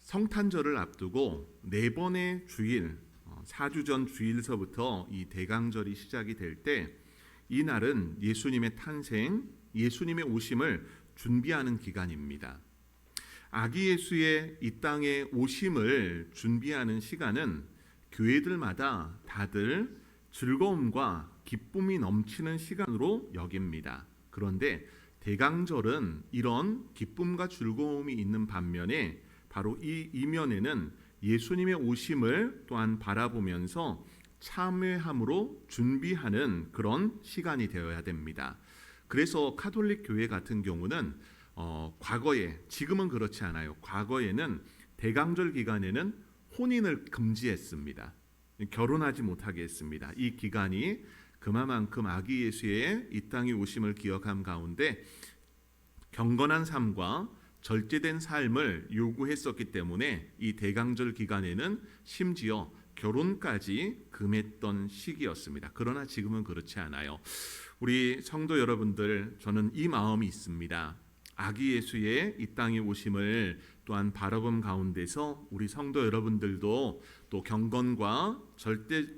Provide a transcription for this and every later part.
성탄절을 앞두고 네 번의 주일, 4주 전 주일서부터 이 대강절이 시작이 될 때 이 날은 예수님의 탄생, 예수님의 오심을 준비하는 기간입니다. 아기 예수의 이 땅에 오심을 준비하는 시간은 교회들마다 다들 즐거움과 기쁨이 넘치는 시간으로 여깁니다. 그런데 대강절은 이런 기쁨과 즐거움이 있는 반면에 바로 이 이면에는 예수님의 오심을 또한 바라보면서 참회함으로 준비하는 그런 시간이 되어야 됩니다. 그래서 가톨릭 교회 같은 경우는 과거에, 지금은 그렇지 않아요. 과거에는 대강절 기간에는 혼인을 금지했습니다. 결혼하지 못하게 했습니다. 이 기간이 그만큼 아기 예수의 이 땅에 오심을 기억함 가운데 경건한 삶과 절제된 삶을 요구했었기 때문에 이 대강절 기간에는 심지어 결혼까지 금했던 시기였습니다. 그러나 지금은 그렇지 않아요. 우리 성도 여러분들, 저는 이 마음이 있습니다. 아기 예수의 이 땅에 오심을 또한 바라봄 가운데서 우리 성도 여러분들도 또 경건과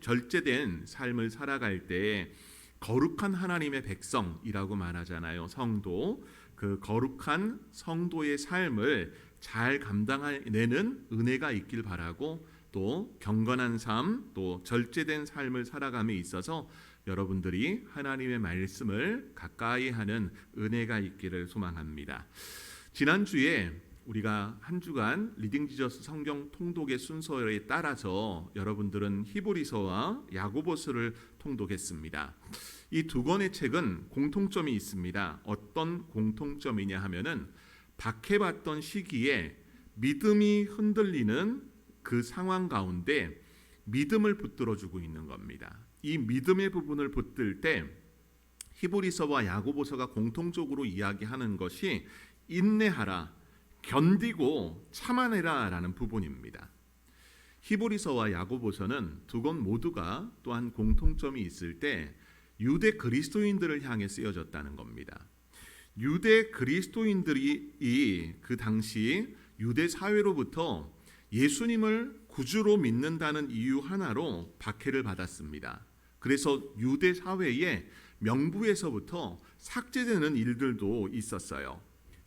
절제된 삶을 살아갈 때 거룩한 하나님의 백성이라고 말하잖아요. 성도, 그 거룩한 성도의 삶을 잘 감당해내는 은혜가 있길 바라고, 또 경건한 삶, 또 절제된 삶을 살아감에 있어서 여러분들이 하나님의 말씀을 가까이 하는 은혜가 있기를 소망합니다. 지난주에 우리가 한 주간 리딩 지저스 성경 통독의 순서에 따라서 여러분들은 히브리서와 야고보서를 통독했습니다. 이 두 권의 책은 공통점이 있습니다. 어떤 공통점이냐 하면은 박해받던 시기에 믿음이 흔들리는 그 상황 가운데 믿음을 붙들어주고 있는 겁니다. 이 믿음의 부분을 붙들 때 히브리서와 야고보서가 공통적으로 이야기하는 것이 인내하라, 견디고 참아내라 라는 부분입니다. 히브리서와 야고보서는 두 권 모두가 또한 공통점이 있을 때 유대 그리스도인들을 향해 쓰여졌다는 겁니다. 유대 그리스도인들이 그 당시 유대 사회로부터 예수님을 구주로 믿는다는 이유 하나로 박해를 받았습니다. 그래서 유대 사회의 명부에서부터 삭제되는 일들도 있었어요.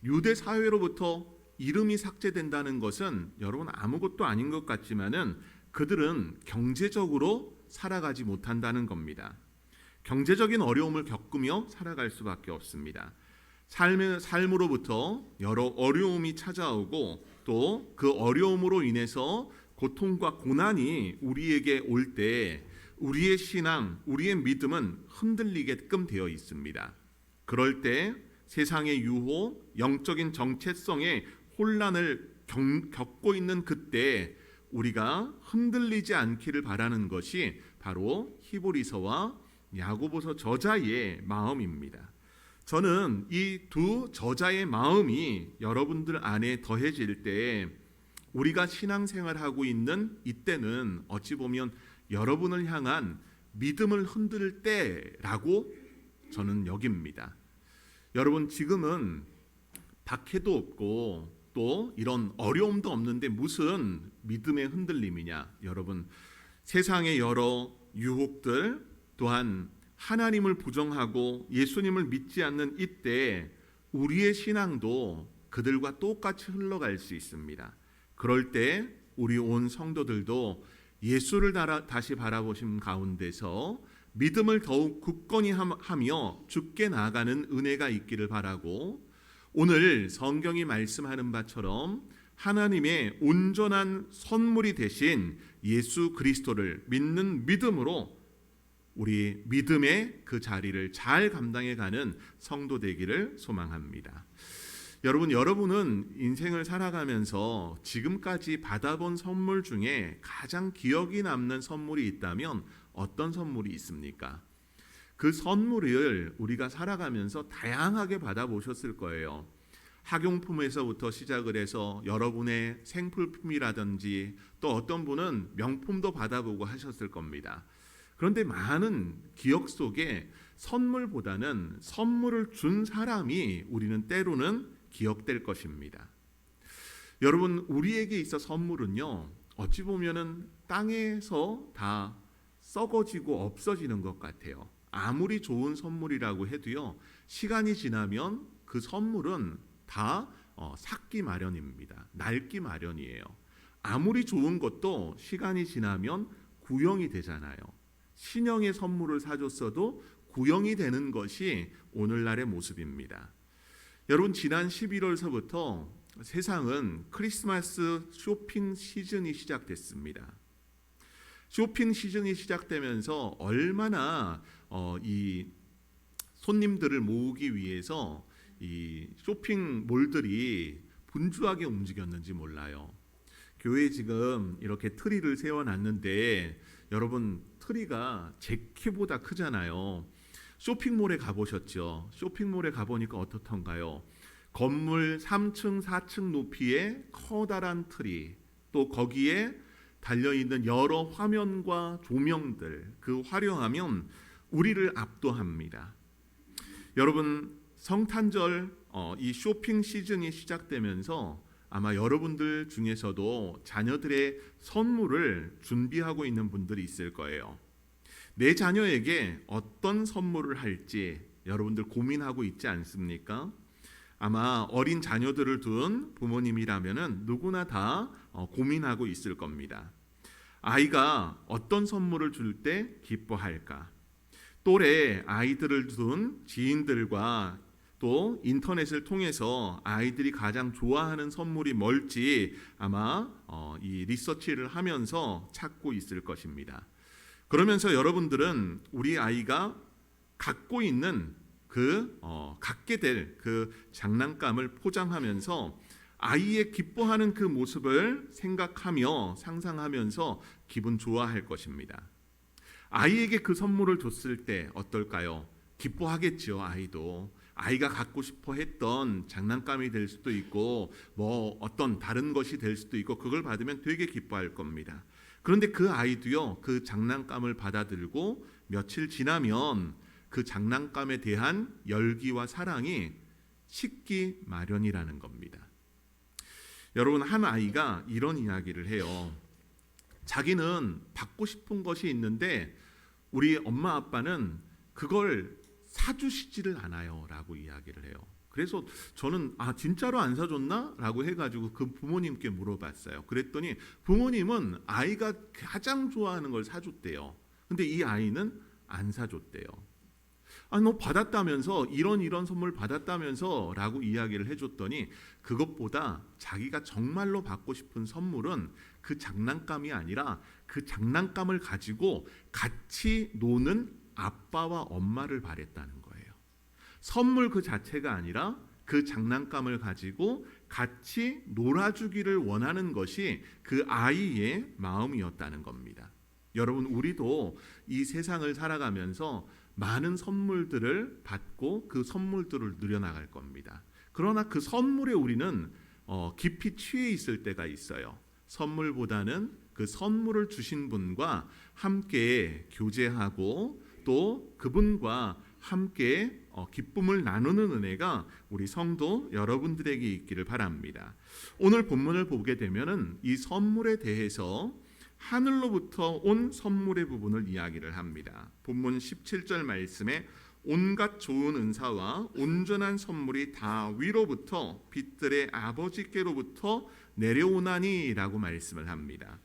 유대 사회로부터 이름이 삭제된다는 것은 여러분 아무것도 아닌 것 같지만은 그들은 경제적으로 살아가지 못한다는 겁니다. 경제적인 어려움을 겪으며 살아갈 수밖에 없습니다. 삶으로부터 여러 어려움이 찾아오고 또 그 어려움으로 인해서 고통과 고난이 우리에게 올 때 우리의 신앙, 우리의 믿음은 흔들리게끔 되어 있습니다. 그럴 때 세상의 유혹, 영적인 정체성의 혼란을 겪고 있는 그때 우리가 흔들리지 않기를 바라는 것이 바로 히브리서와 야고보서 저자의 마음입니다. 저는 이 두 저자의 마음이 여러분들 안에 더해질 때 우리가 신앙생활하고 있는 이때는 어찌 보면 여러분을 향한 믿음을 흔들 때라고 저는 여깁니다. 여러분 지금은 박해도 없고 또 이런 어려움도 없는데 무슨 믿음의 흔들림이냐. 여러분 세상의 여러 유혹들 또한 하나님을 부정하고 예수님을 믿지 않는 이때 우리의 신앙도 그들과 똑같이 흘러갈 수 있습니다. 그럴 때 우리 온 성도들도 예수를 다시 바라보심 가운데서 믿음을 더욱 굳건히 하며 주께 나아가는 은혜가 있기를 바라고, 오늘 성경이 말씀하는 바처럼 하나님의 온전한 선물이 되신 예수 그리스도를 믿는 믿음으로 우리 믿음의 그 자리를 잘 감당해가는 성도 되기를 소망합니다. 여러분은 인생을 살아가면서 지금까지 받아본 선물 중에 가장 기억이 남는 선물이 있다면 어떤 선물이 있습니까? 그 선물을 우리가 살아가면서 다양하게 받아보셨을 거예요. 학용품에서부터 시작을 해서 여러분의 생필품이라든지 또 어떤 분은 명품도 받아보고 하셨을 겁니다. 그런데 많은 기억 속에 선물보다는 선물을 준 사람이 우리는 때로는 기억될 것입니다. 여러분, 우리에게 있어 선물은요, 어찌 보면은 땅에서 다 썩어지고 없어지는 것 같아요. 아무리 좋은 선물이라고 해도요, 시간이 지나면 그 선물은 다 삭기 마련입니다. 낡기 마련이에요. 아무리 좋은 것도 시간이 지나면 구형이 되잖아요. 신형의 선물을 사줬어도 구형이 되는 것이 오늘날의 모습입니다. 여러분, 지난 11월서부터 세상은 크리스마스 쇼핑 시즌이 시작됐습니다. 쇼핑 시즌이 시작되면서 얼마나 이 손님들을 모으기 위해서 이 쇼핑몰들이 분주하게 움직였는지 몰라요. 교회에 지금 이렇게 트리를 세워놨는데 여러분, 트리가 제 키보다 크잖아요. 쇼핑몰에 가보셨죠? 쇼핑몰에 가보니까 어떻던가요? 건물 3층, 4층 높이의 커다란 트리, 또 거기에 달려있는 여러 화면과 조명들, 그 화려하면 우리를 압도합니다. 여러분, 성탄절 이 쇼핑 시즌이 시작되면서 아마 여러분들 중에서도 자녀들의 선물을 준비하고 있는 분들이 있을 거예요. 내 자녀에게 어떤 선물을 할지 여러분들 고민하고 있지 않습니까? 아마 어린 자녀들을 둔 부모님이라면은 누구나 다 고민하고 있을 겁니다. 아이가 어떤 선물을 줄 때 기뻐할까? 또래 아이들을 둔 지인들과 또 인터넷을 통해서 아이들이 가장 좋아하는 선물이 뭘지 아마 이 리서치를 하면서 찾고 있을 것입니다. 그러면서 여러분들은 우리 아이가 갖고 있는 갖게 될 그 장난감을 포장하면서 아이의 기뻐하는 그 모습을 생각하며 상상하면서 기분 좋아할 것입니다. 아이에게 그 선물을 줬을 때 어떨까요? 기뻐하겠죠. 아이도 아이가 갖고 싶어 했던 장난감이 될 수도 있고 뭐 어떤 다른 것이 될 수도 있고 그걸 받으면 되게 기뻐할 겁니다. 그런데 그 아이도요, 그 장난감을 받아들고 며칠 지나면 그 장난감에 대한 열기와 사랑이 식기 마련이라는 겁니다. 여러분, 한 아이가 이런 이야기를 해요. 자기는 받고 싶은 것이 있는데 우리 엄마 아빠는 그걸 사주시지를 않아요 라고 이야기를 해요. 그래서 저는 진짜로 안 사줬나? 라고 해가지고 그 부모님께 물어봤어요. 그랬더니 부모님은 아이가 가장 좋아하는 걸 사줬대요. 근데 이 아이는 안 사줬대요. 너 받았다면서, 이런 선물 받았다면서 라고 이야기를 해줬더니 그것보다 자기가 정말로 받고 싶은 선물은 그 장난감이 아니라 그 장난감을 가지고 같이 노는 아빠와 엄마를 바랬다는 거예요. 선물 그 자체가 아니라 그 장난감을 가지고 같이 놀아주기를 원하는 것이 그 아이의 마음이었다는 겁니다. 여러분, 우리도 이 세상을 살아가면서 많은 선물들을 받고 그 선물들을 누려나갈 겁니다. 그러나 그 선물에 우리는 깊이 취해 있을 때가 있어요. 선물보다는 그 선물을 주신 분과 함께 교제하고 또 그분과 함께 기쁨을 나누는 은혜가 우리 성도 여러분들에게 있기를 바랍니다. 오늘 본문을 보게 되면은 이 선물에 대해서 하늘로부터 온 선물의 부분을 이야기를 합니다. 본문 17절 말씀에 온갖 좋은 은사와 온전한 선물이 다 위로부터 빛들의 아버지께로부터 내려오나니 라고 말씀을 합니다.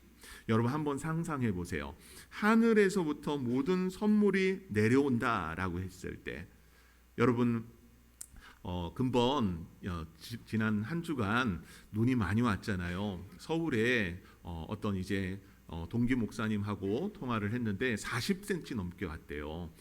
여러분, 한번 상상해 보세요. 하늘에서부터 모든 선물이 내려온다라고 했을 때 여러분, 근본 지난 한 주간 눈이 많이 왔잖아요. 서울에 어떤 이제 동기 목사님하고 통화를 했는데 40cm 넘게 왔대요.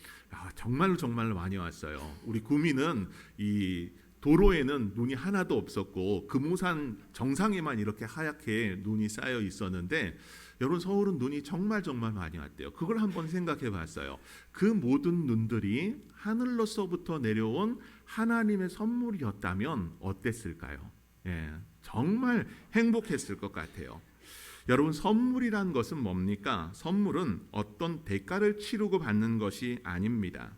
정말로 많이 왔어요. 우리 구미는 이 도로에는 눈이 하나도 없었고 금오산 정상에만 이렇게 하얗게 눈이 쌓여 있었는데 여러분, 서울은 눈이 정말 많이 왔대요. 그걸 한번 생각해 봤어요. 그 모든 눈들이 하늘로서부터 내려온 하나님의 선물이었다면 어땠을까요? 정말 행복했을 것 같아요. 여러분, 선물이란 것은 뭡니까? 선물은 어떤 대가를 치르고 받는 것이 아닙니다.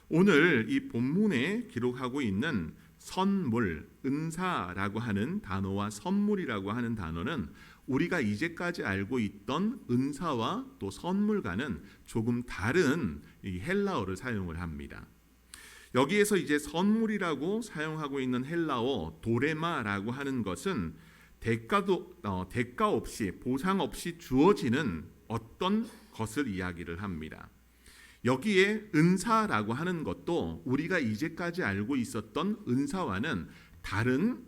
오늘 이 본문에 기록하고 있는 선물, 은사라고 하는 단어와 선물이라고 하는 단어는 우리가 이제까지 알고 있던 은사와 또 선물과는 조금 다른 이 헬라어를 사용을 합니다. 여기에서 이제 선물이라고 사용하고 있는 헬라어 도레마라고 하는 것은 대가 없이 보상 없이 주어지는 어떤 것을 이야기를 합니다. 여기에 은사라고 하는 것도 우리가 이제까지 알고 있었던 은사와는 다른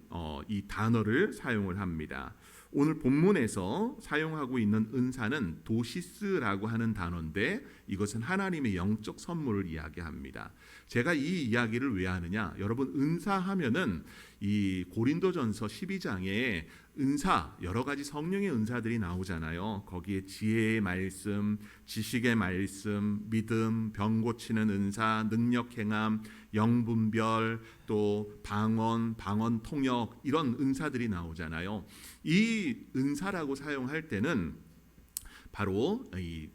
이 단어를 사용을 합니다. 오늘 본문에서 사용하고 있는 은사는 도시스라고 하는 단어인데 이것은 하나님의 영적 선물을 이야기합니다. 제가 이 이야기를 왜 하느냐? 여러분 은사하면은 이 고린도전서 12장에 은사 여러 가지 성령의 은사들이 나오잖아요. 거기에 지혜의 말씀, 지식의 말씀, 믿음, 병 고치는 은사, 능력 행함, 영분별, 또 방언 통역 이런 은사들이 나오잖아요. 이 은사라고 사용할 때는 바로 이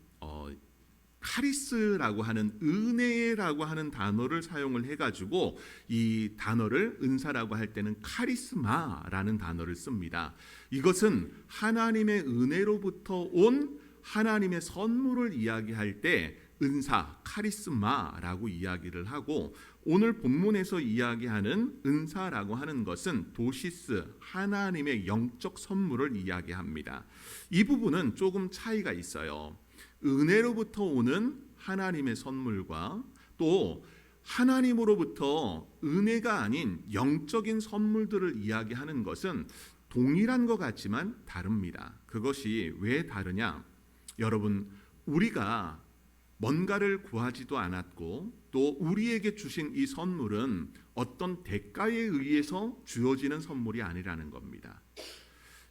카리스라고 하는 은혜라고 하는 단어를 사용을 해가지고 이 단어를 은사라고 할 때는 카리스마라는 단어를 씁니다. 이것은 하나님의 은혜로부터 온 하나님의 선물을 이야기할 때 은사, 카리스마라고 이야기를 하고 오늘 본문에서 이야기하는 은사라고 하는 것은 도시스, 하나님의 영적 선물을 이야기합니다. 이 부분은 조금 차이가 있어요. 은혜로부터 오는 하나님의 선물과 또 하나님으로부터 은혜가 아닌 영적인 선물들을 이야기하는 것은 동일한 것 같지만 다릅니다. 그것이 왜 다르냐? 여러분, 우리가 뭔가를 구하지도 않았고 또 우리에게 주신 이 선물은 어떤 대가에 의해서 주어지는 선물이 아니라는 겁니다.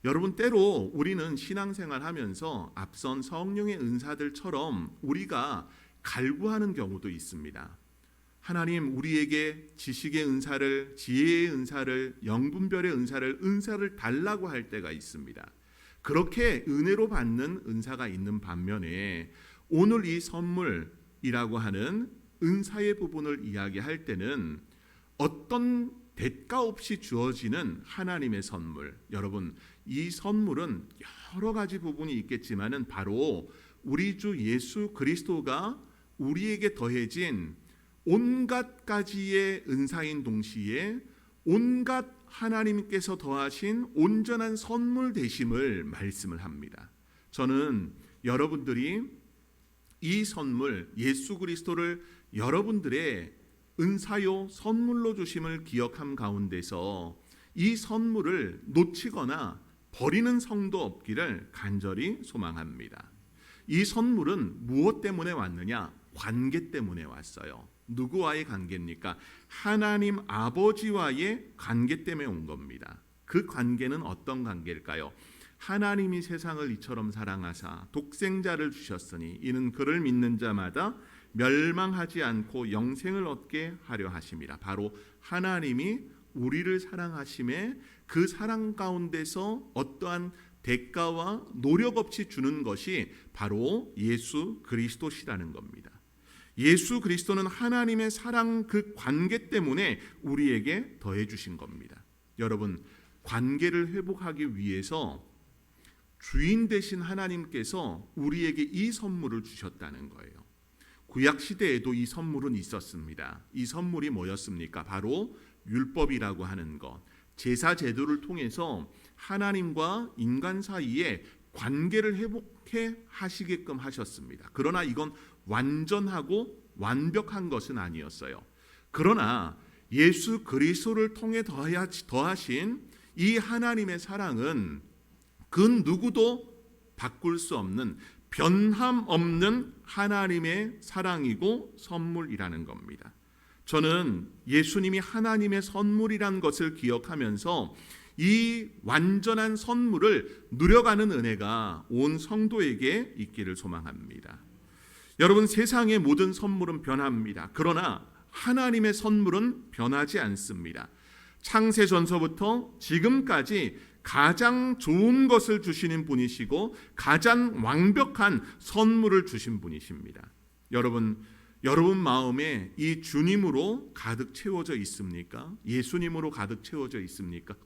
여러분, 때로 우리는 신앙생활 하면서 앞선 성령의 은사들처럼 우리가 갈구하는 경우도 있습니다. 하나님, 우리에게 지식의 은사를, 지혜의 은사를, 영분별의 은사를 달라고 할 때가 있습니다. 그렇게 은혜로 받는 은사가 있는 반면에 오늘 이 선물이라고 하는 은사의 부분을 이야기할 때는 어떤 대가 없이 주어지는 하나님의 선물, 여러분 이 선물은 여러 가지 부분이 있겠지만은 바로 우리 주 예수 그리스도가 우리에게 더해진 온갖 가지의 은사인 동시에 온갖 하나님께서 더하신 온전한 선물 되심을 말씀을 합니다. 저는 여러분들이 이 선물 예수 그리스도를 여러분들의 은사요 선물로 주심을 기억함 가운데서 이 선물을 놓치거나 버리는 성도 없기를 간절히 소망합니다. 이 선물은 무엇 때문에 왔느냐? 관계 때문에 왔어요. 누구와의 관계입니까? 하나님 아버지와의 관계 때문에 온 겁니다. 그 관계는 어떤 관계일까요? 하나님이 세상을 이처럼 사랑하사 독생자를 주셨으니 이는 그를 믿는 자마다 멸망하지 않고 영생을 얻게 하려 하심이라. 바로 하나님이 우리를 사랑하심에 그 사랑 가운데서 어떠한 대가와 노력 없이 주는 것이 바로 예수 그리스도시라는 겁니다. 예수 그리스도는 하나님의 사랑 그 관계 때문에 우리에게 더해 주신 겁니다. 여러분, 관계를 회복하기 위해서 주인 되신 하나님께서 우리에게 이 선물을 주셨다는 거예요. 구약 시대에도 이 선물은 있었습니다. 이 선물이 뭐였습니까? 바로 율법이라고 하는 것, 제사 제도를 통해서 하나님과 인간 사이에 관계를 회복해 하시게끔 하셨습니다. 그러나 이건 완전하고 완벽한 것은 아니었어요. 그러나 예수 그리스도를 통해 더하신 이 하나님의 사랑은 그 누구도 바꿀 수 없는 변함 없는 하나님의 사랑이고 선물이라는 겁니다. 저는 예수님이 하나님의 선물이란 것을 기억하면서 이 완전한 선물을 누려가는 은혜가 온 성도에게 있기를 소망합니다. 여러분, 세상의 모든 선물은 변합니다. 그러나 하나님의 선물은 변하지 않습니다. 창세전서부터 지금까지 가장 좋은 것을 주시는 분이시고 가장 완벽한 선물을 주신 분이십니다. 여러분, 여러분 마음에 이 주님으로 가득 채워져 있습니까? 예수님으로 가득 채워져 있습니까?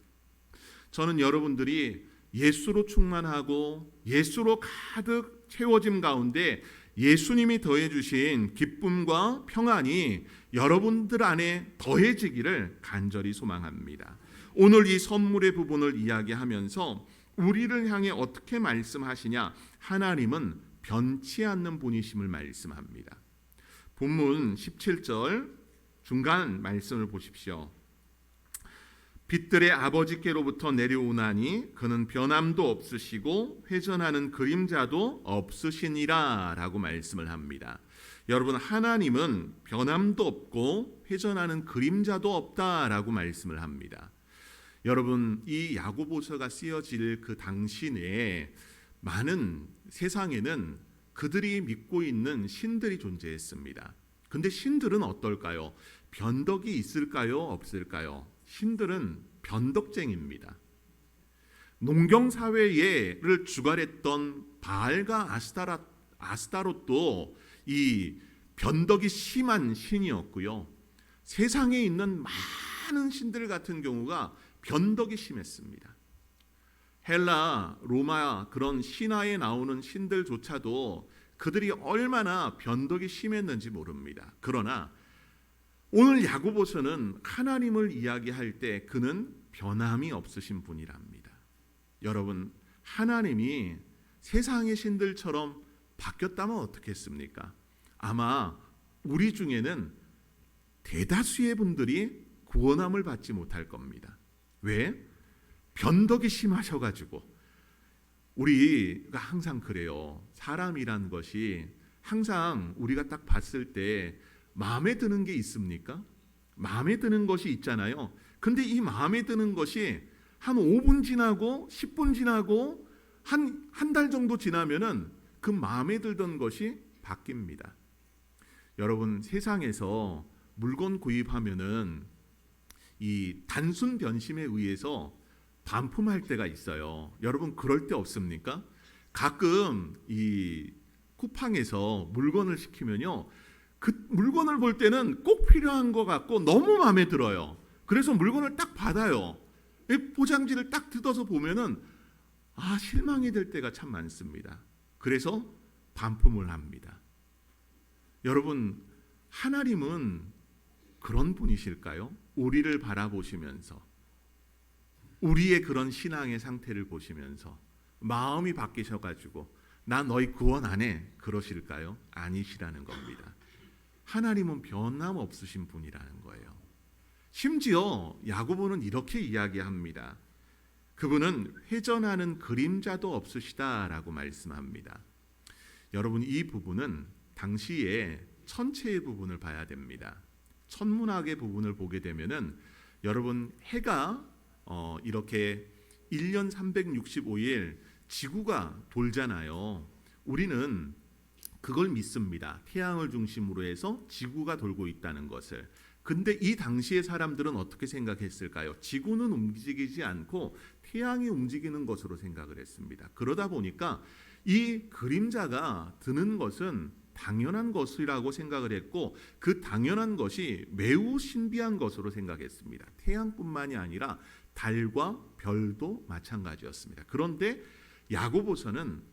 저는 여러분들이 예수로 충만하고 예수로 가득 채워짐 가운데 예수님이 더해 주신 기쁨과 평안이 여러분들 안에 더해지기를 간절히 소망합니다. 오늘 이 선물의 부분을 이야기하면서 우리를 향해 어떻게 말씀하시냐? 하나님은 변치 않는 분이심을 말씀합니다. 본문 17절 중간 말씀을 보십시오. 빛들의 아버지께로부터 내려오나니 그는 변함도 없으시고 회전하는 그림자도 없으시니라 라고 말씀을 합니다. 여러분, 하나님은 변함도 없고 회전하는 그림자도 없다라고 말씀을 합니다. 여러분, 이 야고보서가 쓰여질 그 당시 내에 많은 세상에는 그들이 믿고 있는 신들이 존재했습니다. 근데 신들은 어떨까요? 변덕이 있을까요? 없을까요? 신들은 변덕쟁입니다. 농경사회를 주관했던 바알과 아스타롯도 이 변덕이 심한 신이었고요. 세상에 있는 많은 신들 같은 경우가 변덕이 심했습니다. 헬라, 로마 그런 신화에 나오는 신들조차도 그들이 얼마나 변덕이 심했는지 모릅니다. 그러나 오늘 야고보서는 하나님을 이야기할 때 그는 변함이 없으신 분이랍니다. 여러분, 하나님이 세상의 신들처럼 바뀌었다면 어떻겠습니까? 아마 우리 중에는 대다수의 분들이 구원함을 받지 못할 겁니다. 왜? 변덕이 심하셔가지고. 우리가 항상 그래요. 사람이란 것이 항상 우리가 딱 봤을 때 마음에 드는 게 있습니까? 마음에 드는 것이 있잖아요. 근데 이 마음에 드는 것이 한 5분 지나고 10분 지나고 한 달 정도 지나면은 그 마음에 들던 것이 바뀝니다. 여러분, 세상에서 물건 구입하면은 이 단순 변심에 의해서 반품할 때가 있어요. 여러분, 그럴 때 없습니까? 가끔 이 쿠팡에서 물건을 시키면요, 그 물건을 볼 때는 꼭 필요한 것 같고 너무 마음에 들어요. 그래서 물건을 딱 받아요. 포장지를 딱 뜯어서 보면은 실망이 될 때가 참 많습니다. 그래서 반품을 합니다. 여러분, 하나님은 그런 분이실까요? 우리를 바라보시면서, 우리의 그런 신앙의 상태를 보시면서 마음이 바뀌셔가지고 나 너희 구원 안 해 그러실까요? 아니시라는 겁니다. 하나님은 변함 없으신 분이라는 거예요. 심지어 야고보는 이렇게 이야기합니다. 그분은 회전하는 그림자도 없으시다라고 말씀합니다. 여러분, 이 부분은 당시에 천체의 부분을 봐야 됩니다. 천문학의 부분을 보게 되면은 여러분, 해가 이렇게 1년 365일 지구가 돌잖아요. 우리는 그걸 믿습니다. 태양을 중심으로 해서 지구가 돌고 있다는 것을. 근데 이 당시의 사람들은 어떻게 생각했을까요? 지구는 움직이지 않고 태양이 움직이는 것으로 생각을 했습니다. 그러다 보니까 이 그림자가 드는 것은 당연한 것이라고 생각을 했고, 그 당연한 것이 매우 신비한 것으로 생각했습니다. 태양뿐만이 아니라 달과 별도 마찬가지였습니다. 그런데 야고보는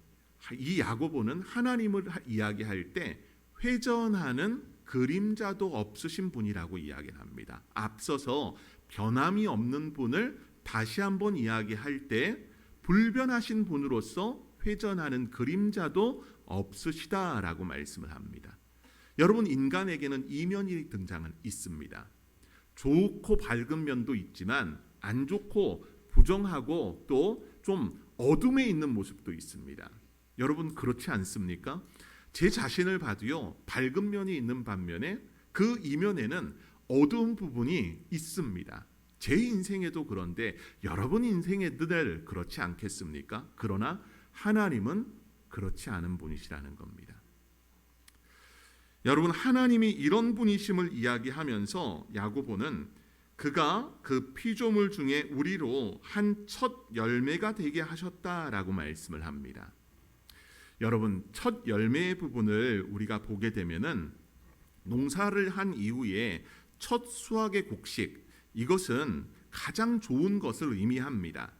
하나님을 이야기할 때 회전하는 그림자도 없으신 분이라고 이야기를 합니다. 앞서서 변함이 없는 분을 다시 한번 이야기할 때 불변하신 분으로서 회전하는 그림자도 없으시다라고 말씀을 합니다. 여러분, 인간에게는 이면이 등장은 있습니다. 좋고 밝은 면도 있지만 안 좋고 부정하고 또 좀 어둠에 있는 모습도 있습니다. 여러분, 그렇지 않습니까? 제 자신을 봐도요, 밝은 면이 있는 반면에 그 이면에는 어두운 부분이 있습니다. 제 인생에도 그런데 여러분 인생에들 그렇지 않겠습니까? 그러나 하나님은 그렇지 않은 분이시라는 겁니다. 여러분, 하나님이 이런 분이심을 이야기하면서 야고보는 그가 그 피조물 중에 우리로 한 첫 열매가 되게 하셨다라고 말씀을 합니다. 여러분, 첫 열매의 부분을 우리가 보게 되면은 농사를 한 이후에 첫 수확의 곡식, 이것은 가장 좋은 것을 의미합니다.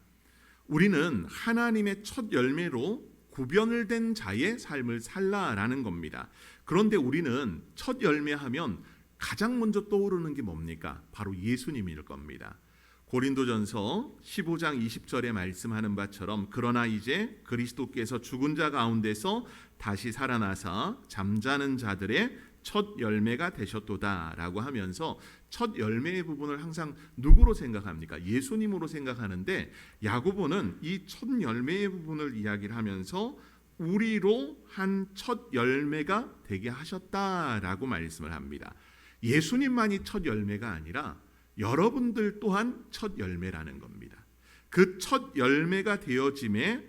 우리는 하나님의 첫 열매로 구별을 된 자의 삶을 살라라는 겁니다. 그런데 우리는 첫 열매하면 가장 먼저 떠오르는 게 뭡니까? 바로 예수님일 겁니다. 고린도전서 15장 20절에 말씀하는 바처럼 그러나 이제 그리스도께서 죽은 자 가운데서 다시 살아나사 잠자는 자들의 첫 열매가 되셨도다라고 하면서 첫 열매의 부분을 항상 누구로 생각합니까? 예수님으로 생각하는데 야고보는 이 첫 열매의 부분을 이야기를 하면서 우리로 한 첫 열매가 되게 하셨다라고 말씀을 합니다. 예수님만이 첫 열매가 아니라 여러분들 또한 첫 열매라는 겁니다. 그 첫 열매가 되어짐에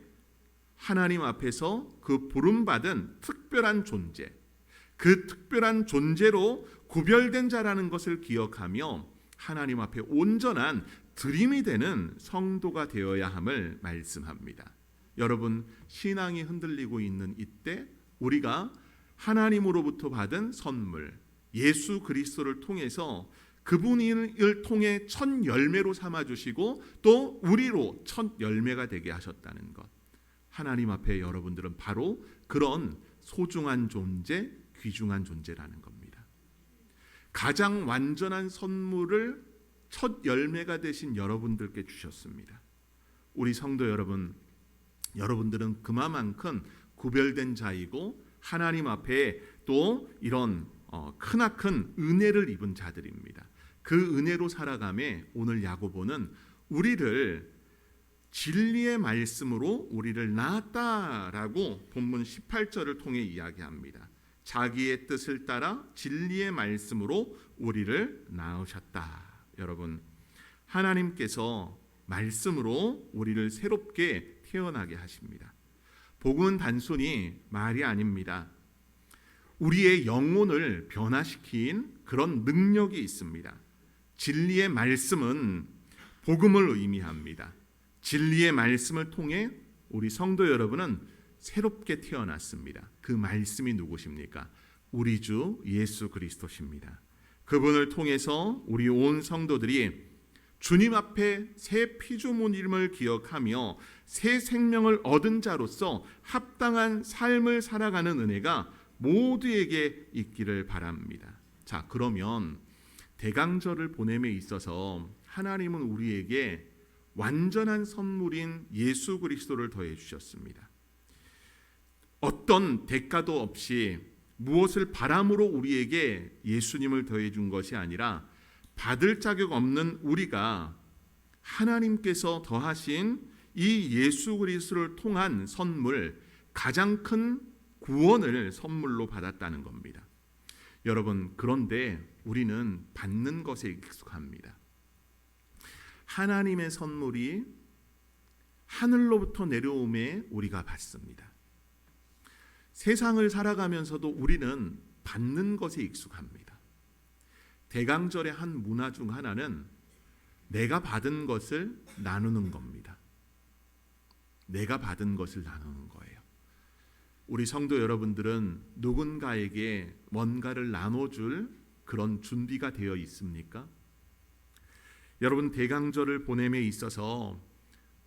하나님 앞에서 그 부름받은 특별한 존재, 그 특별한 존재로 구별된 자라는 것을 기억하며 하나님 앞에 온전한 드림이 되는 성도가 되어야 함을 말씀합니다. 여러분, 신앙이 흔들리고 있는 이때 우리가 하나님으로부터 받은 선물, 예수 그리스도를 통해서 그분을 통해 첫 열매로 삼아주시고 또 우리로 첫 열매가 되게 하셨다는 것, 하나님 앞에 여러분들은 바로 그런 소중한 존재, 귀중한 존재라는 겁니다. 가장 완전한 선물을 첫 열매가 되신 여러분들께 주셨습니다. 우리 성도 여러분, 여러분들은 그만큼 구별된 자이고 하나님 앞에 또 이런 크나큰 은혜를 입은 자들입니다. 그 은혜로 살아가며 오늘 야고보는 우리를 진리의 말씀으로 우리를 낳았다라고 본문 18절을 통해 이야기합니다. 자기의 뜻을 따라 진리의 말씀으로 우리를 낳으셨다. 여러분, 하나님께서 말씀으로 우리를 새롭게 태어나게 하십니다. 복음은 단순히 말이 아닙니다. 우리의 영혼을 변화시킨 그런 능력이 있습니다. 진리의 말씀은 복음을 의미합니다. 진리의 말씀을 통해 우리 성도 여러분은 새롭게 태어났습니다. 그 말씀이 누구십니까? 우리 주 예수 그리스도십니다. 그분을 통해서 우리 온 성도들이 주님 앞에 새 피조물임을 기억하며 새 생명을 얻은 자로서 합당한 삶을 살아가는 은혜가 모두에게 있기를 바랍니다. 자, 그러면 대강절을 보냄에 있어서 하나님은 우리에게 완전한 선물인 예수 그리스도를 더해 주셨습니다. 어떤 대가도 없이 무엇을 바람으로 우리에게 예수님을 더해 준 것이 아니라 받을 자격 없는 우리가 하나님께서 더하신 이 예수 그리스도를 통한 선물, 가장 큰 구원을 선물로 받았다는 겁니다. 여러분, 그런데 우리는 받는 것에 익숙합니다. 하나님의 선물이 하늘로부터 내려옴에 우리가 받습니다. 세상을 살아가면서도 우리는 받는 것에 익숙합니다. 대강절의 한 문화 중 하나는 내가 받은 것을 나누는 겁니다. 내가 받은 것을 나누는 거예요. 우리 성도 여러분들은 누군가에게 뭔가를 나눠줄 그런 준비가 되어 있습니까? 여러분, 대강절을 보냄에 있어서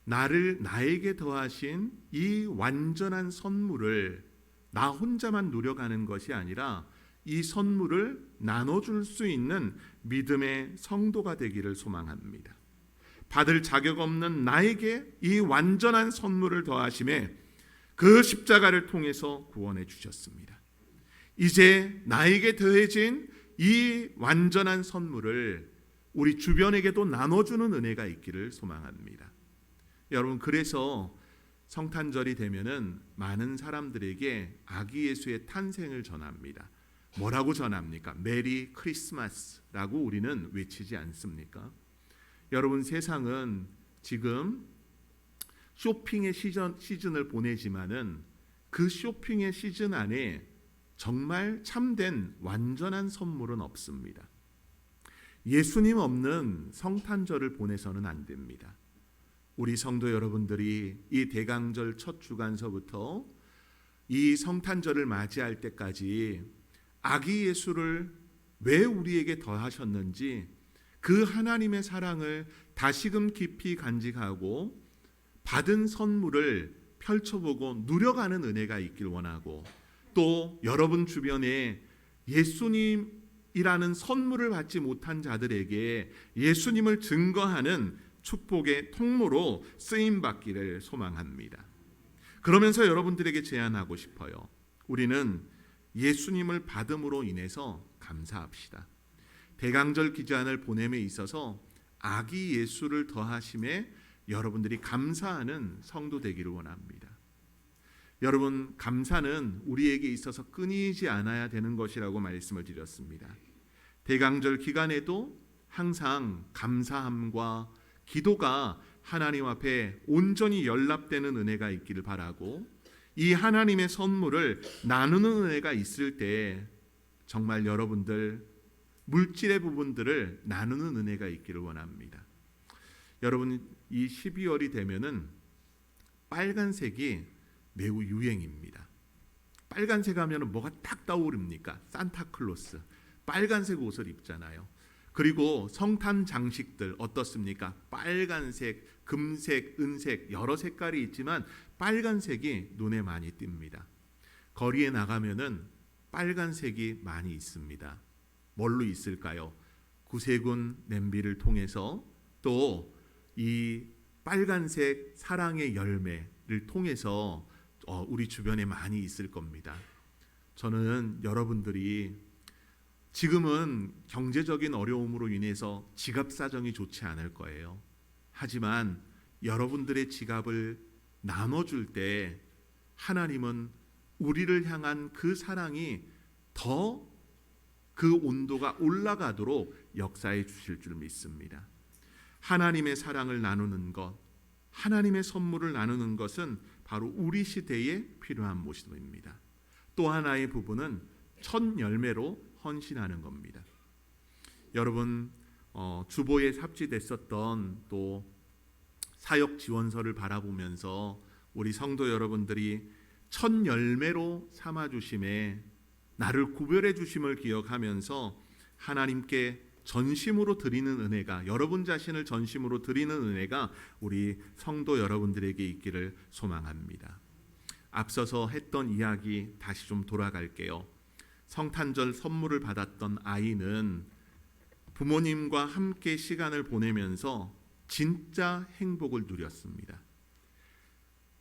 나에게 더하신 이 완전한 선물을 나 혼자만 누려가는 것이 아니라 이 선물을 나눠줄 수 있는 믿음의 성도가 되기를 소망합니다. 받을 자격 없는 나에게 이 완전한 선물을 더하심에 그 십자가를 통해서 구원해 주셨습니다. 이제 나에게 더해진 이 완전한 선물을 우리 주변에게도 나눠주는 은혜가 있기를 소망합니다. 여러분, 그래서 성탄절이 되면은 많은 사람들에게 아기 예수의 탄생을 전합니다. 뭐라고 전합니까? 메리 크리스마스라고 우리는 외치지 않습니까? 여러분, 세상은 지금 쇼핑의 시즌을 보내지만은 그 쇼핑의 시즌 안에 정말 참된 완전한 선물은 없습니다. 예수님 없는 성탄절을 보내서는 안 됩니다. 우리 성도 여러분들이 이 대강절 첫 주간서부터 이 성탄절을 맞이할 때까지 아기 예수를 왜 우리에게 더하셨는지 그 하나님의 사랑을 다시금 깊이 간직하고 받은 선물을 펼쳐보고 누려가는 은혜가 있길 원하고, 또 여러분 주변에 예수님이라는 선물을 받지 못한 자들에게 예수님을 증거하는 축복의 통로로 쓰임받기를 소망합니다. 그러면서 여러분들에게 제안하고 싶어요. 우리는 예수님을 받음으로 인해서 감사합시다. 대강절 기간을 보냄에 있어서 아기 예수를 더하심에 여러분들이 감사하는 성도 되기를 원합니다. 여러분, 감사는 우리에게 있어서 끊이지 않아야 되는 것이라고 말씀을 드렸습니다. 대강절 기간에도 항상 감사함과 기도가 하나님 앞에 온전히 연락되는 은혜가 있기를 바라고, 이 하나님의 선물을 나누는 은혜가 있을 때 정말 여러분들 물질의 부분들을 나누는 은혜가 있기를 원합니다. 여러분, 이 12월이 되면은 빨간색이 매우 유행입니다. 빨간색 하면은 뭐가 딱 떠오릅니까? 산타클로스. 빨간색 옷을 입잖아요. 그리고 성탄 장식들 어떻습니까? 빨간색, 금색, 은색 여러 색깔이 있지만 빨간색이 눈에 많이 띕니다. 거리에 나가면은 빨간색이 많이 있습니다. 뭘로 있을까요? 구세군 냄비를 통해서, 또 이 빨간색 사랑의 열매를 통해서 우리 주변에 많이 있을 겁니다. 저는 여러분들이 지금은 경제적인 어려움으로 인해서 지갑 사정이 좋지 않을 거예요. 하지만 여러분들의 지갑을 나눠줄 때 하나님은 우리를 향한 그 사랑이 더 그 온도가 올라가도록 역사해 주실 줄 믿습니다. 하나님의 사랑을 나누는 것, 하나님의 선물을 나누는 것은 바로 우리 시대에 필요한 모습입니다. 또 하나의 부분은 첫 열매로 헌신하는 겁니다. 여러분, 주보에 삽지됐었던 또 사역 지원서를 바라보면서 우리 성도 여러분들이 첫 열매로 삼아 주심에 나를 구별해 주심을 기억하면서 하나님께 전심으로 드리는 은혜가, 여러분 자신을 전심으로 드리는 은혜가 우리 성도 여러분들에게 있기를 소망합니다. 앞서서 했던 이야기 다시 좀 돌아갈게요. 성탄절 선물을 받았던 아이는 부모님과 함께 시간을 보내면서 진짜 행복을 누렸습니다.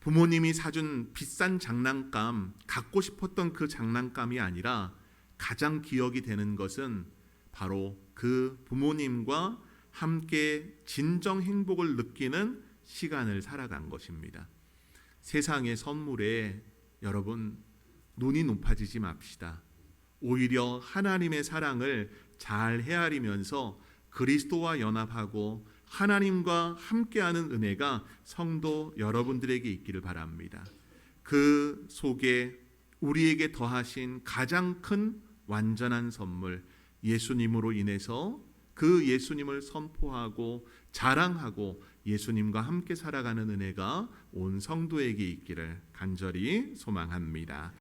부모님이 사준 비싼 장난감, 갖고 싶었던 그 장난감이 아니라 가장 기억이 되는 것은 바로 그 부모님과 함께 진정 행복을 느끼는 시간을 살아간 것입니다. 세상의 선물에 여러분 눈이 높아지지 맙시다. 오히려 하나님의 사랑을 잘 헤아리면서 그리스도와 연합하고 하나님과 함께하는 은혜가 성도 여러분들에게 있기를 바랍니다. 그 속에 우리에게 더하신 가장 큰 완전한 선물, 예수님으로 인해서 그 예수님을 선포하고 자랑하고 예수님과 함께 살아가는 은혜가 온 성도에게 있기를 간절히 소망합니다.